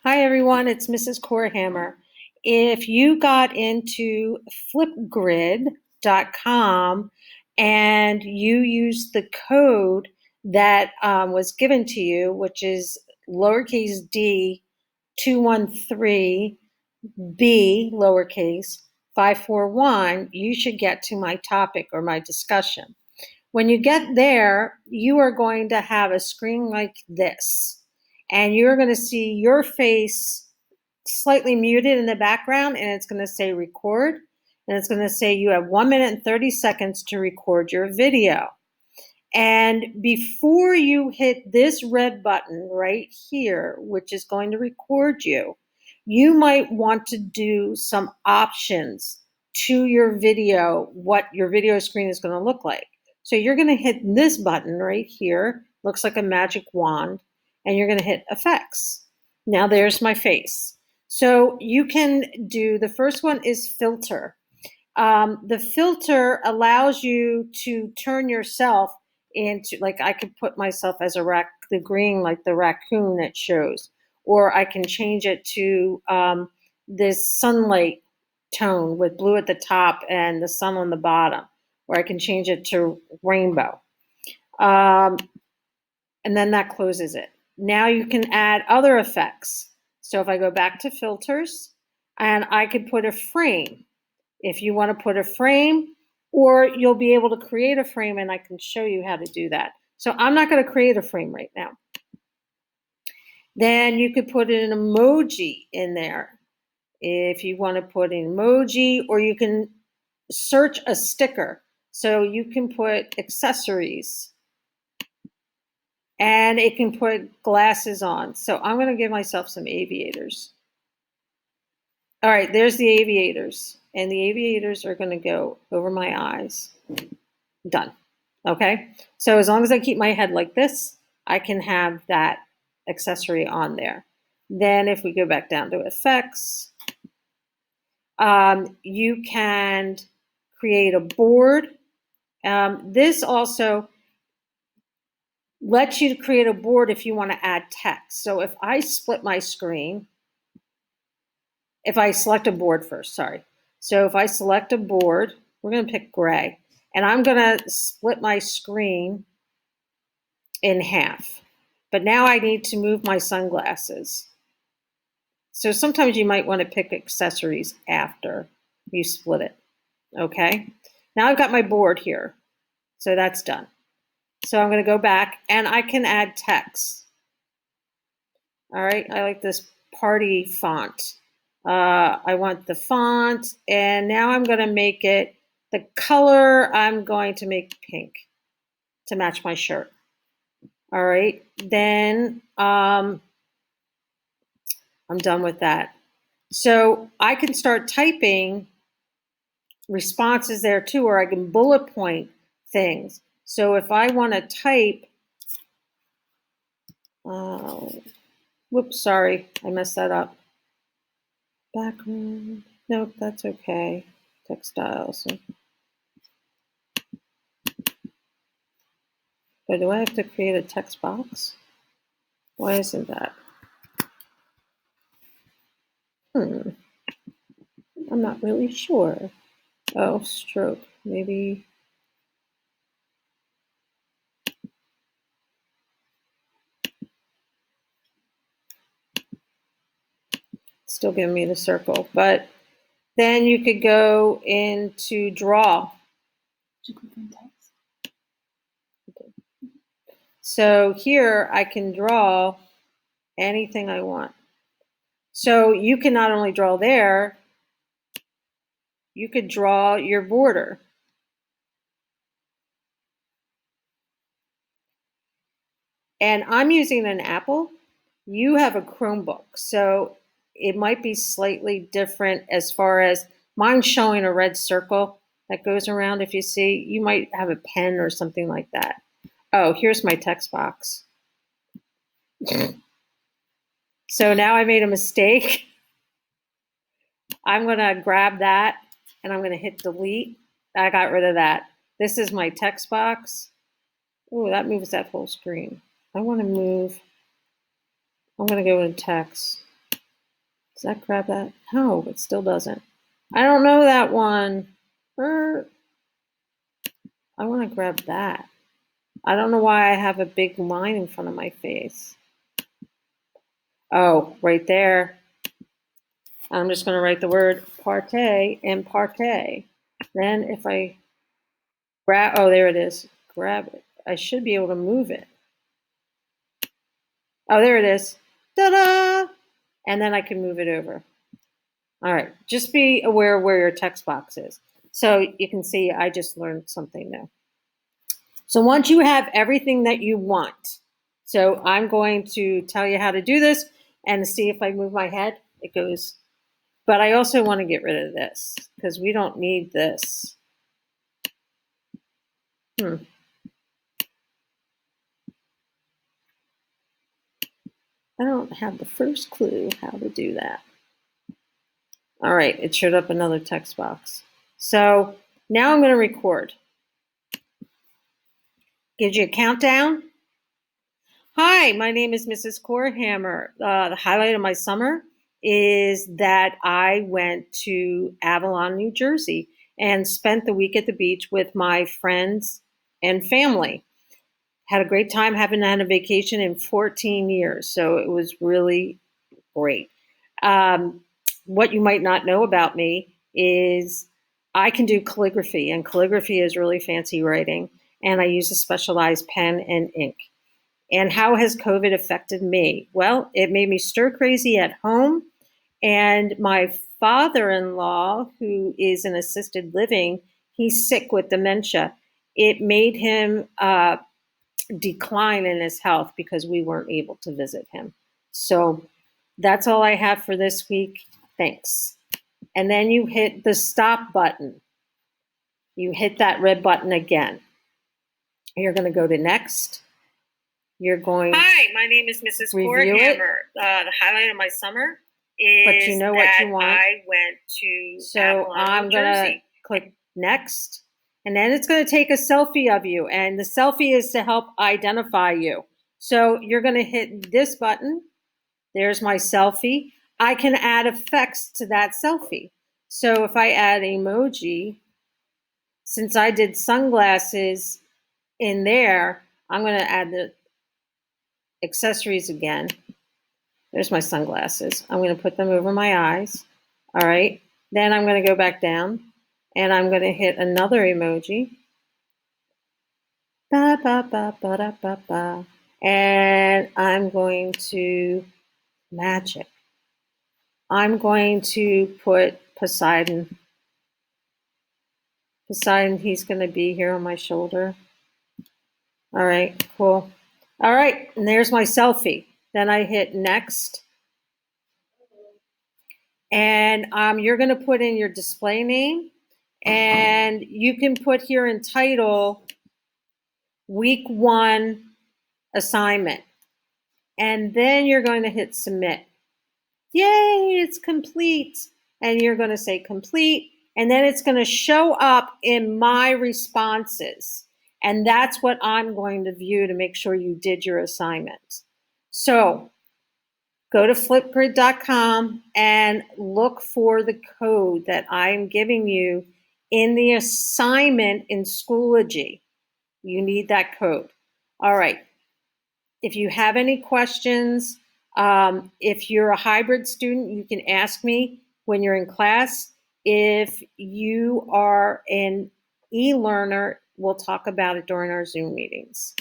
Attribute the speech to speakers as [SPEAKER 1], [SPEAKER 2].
[SPEAKER 1] Hi everyone, it's Mrs. Corehammer. If you got into FlipGrid.com and you use the code that was given to you, which is lowercase d 213 b lowercase 541, you should get to my topic or my discussion. When you get there, you are going to have a screen like this, and you're going to see your face slightly muted in the background, and it's going to say record, and it's going to say you have 1 minute and 30 seconds to record your video. And before you hit this red button right here, which is going to record you, you might want to do some options to your video, what your video screen is going to look like. So you're going to hit this button right here, looks like a magic wand, and you're going to hit effects. Now there's my face. So you can do, the first one is filter. The filter allows you to turn yourself into, like I could put myself as the green, like the raccoon it shows, or I can change it to this sunlight tone with blue at the top and the sun on the bottom, or I can change it to rainbow. And then that closes it. Now you can add other effects. So if I go back to filters, and I could put a frame. If you want to put a frame, or you'll be able to create a frame, and I can show you how to do that. So I'm not going to create a frame right now. Then you could put an emoji in there if you want to put an emoji, or you can search a sticker. So you can put accessories, and it can put glasses on. So I'm going to give myself some aviators. All right, there's the aviators. And the aviators are going to go over my eyes. Done. Okay? So as long as I keep my head like this, I can have that accessory on there. Then if we go back down to effects, you can create a board. This also lets you create a board if you want to add text. So if I split my screen, if I select a board first, sorry. So if I select a board, we're going to pick gray, and I'm going to split my screen in half. But now I need to move my sunglasses. So sometimes you might want to pick accessories after you split it. Okay. Now I've got my board here. So that's done. So I'm going to go back, and I can add text. All right. I like this party font. I want the font, and now I'm going to make it, the color I'm going to make pink to match my shirt. All right, then I'm done with that. So I can start typing responses there too, or I can bullet point things. So if I want to type, whoops, sorry, I messed that up. Background, nope, that's okay. Textiles. But do I have to create a text box? Why isn't that? I'm not really sure. Oh, stroke, maybe. Still giving me the circle, but then you could go into draw. Did you click on text? Okay. So here I can draw anything I want. So you can not only draw there, you could draw your border. And I'm using an Apple. You have a Chromebook, so it might be slightly different as far as mine's showing a red circle that goes around. If you see, you might have a pen or something like that. Oh, here's my text box. So now I made a mistake. I'm going to grab that, and I'm going to hit delete. I got rid of that. This is my text box. Oh, that moves that whole screen. I want to move. I'm going to go in text. Does that grab that? No, it still doesn't. I don't know that one. I want to grab that. I don't know why I have a big line in front of my face. Oh, right there. I'm just going to write the word partay and partay. Then if I grab, oh, there it is. Grab it. I should be able to move it. Oh, there it is. Ta-da! And then I can move it over. All right, just be aware where your text box is. So you can see I just learned something new. So once you have everything that you want, so I'm going to tell you how to do this and see if I move my head, it goes. But I also want to get rid of this because we don't need this. I don't have the first clue how to do that. All right, it showed up another text box. So now I'm going to record. Gives you a countdown. Hi, my name is Mrs. Corehammer. The highlight of my summer is that I went to Avalon, New Jersey, and spent the week at the beach with my friends and family. Had a great time, haven't had a vacation in 14 years, so it was really great. What you might not know about me is I can do calligraphy, and calligraphy is really fancy writing, and I use a specialized pen and ink. And how has COVID affected me? Well, it made me stir crazy at home. And my father-in-law, who is in assisted living, he's sick with dementia. It made him decline in his health because we weren't able to visit him. So that's all I have for this week. Thanks. And then you hit the stop button. You hit that red button again. You're going to go to next. You're going. Hi, my name is Mrs. Corehammer. The highlight of my summer is but you know what you want. I went to so I'm gonna click next, and then it's going to take a selfie of you, and the selfie is to help identify you. So you're going to hit this button. There's my selfie. I can add effects to that selfie. So if I add emoji, since I did sunglasses in there, I'm going to add the accessories again. There's my sunglasses. I'm going to put them over my eyes. All right. Then I'm going to go back down and I'm going to hit another emoji. Ba, ba, ba, ba, da, ba, ba. And I'm going to magic. I'm going to put Poseidon. Poseidon, he's going to be here on my shoulder. All right, cool. All right, and there's my selfie. Then I hit next. And you're going to put in your display name. And you can put here in title, week 1 assignment. And then you're going to hit submit. Yay, it's complete. And you're going to say complete. And then it's going to show up in my responses. And that's what I'm going to view to make sure you did your assignment. So go to FlipGrid.com and look for the code that I'm giving you in the assignment in Schoology. You need that code. All right. If you have any questions, if you're a hybrid student, you can ask me when you're in class. If you are an e-learner, we'll talk about it during our Zoom meetings.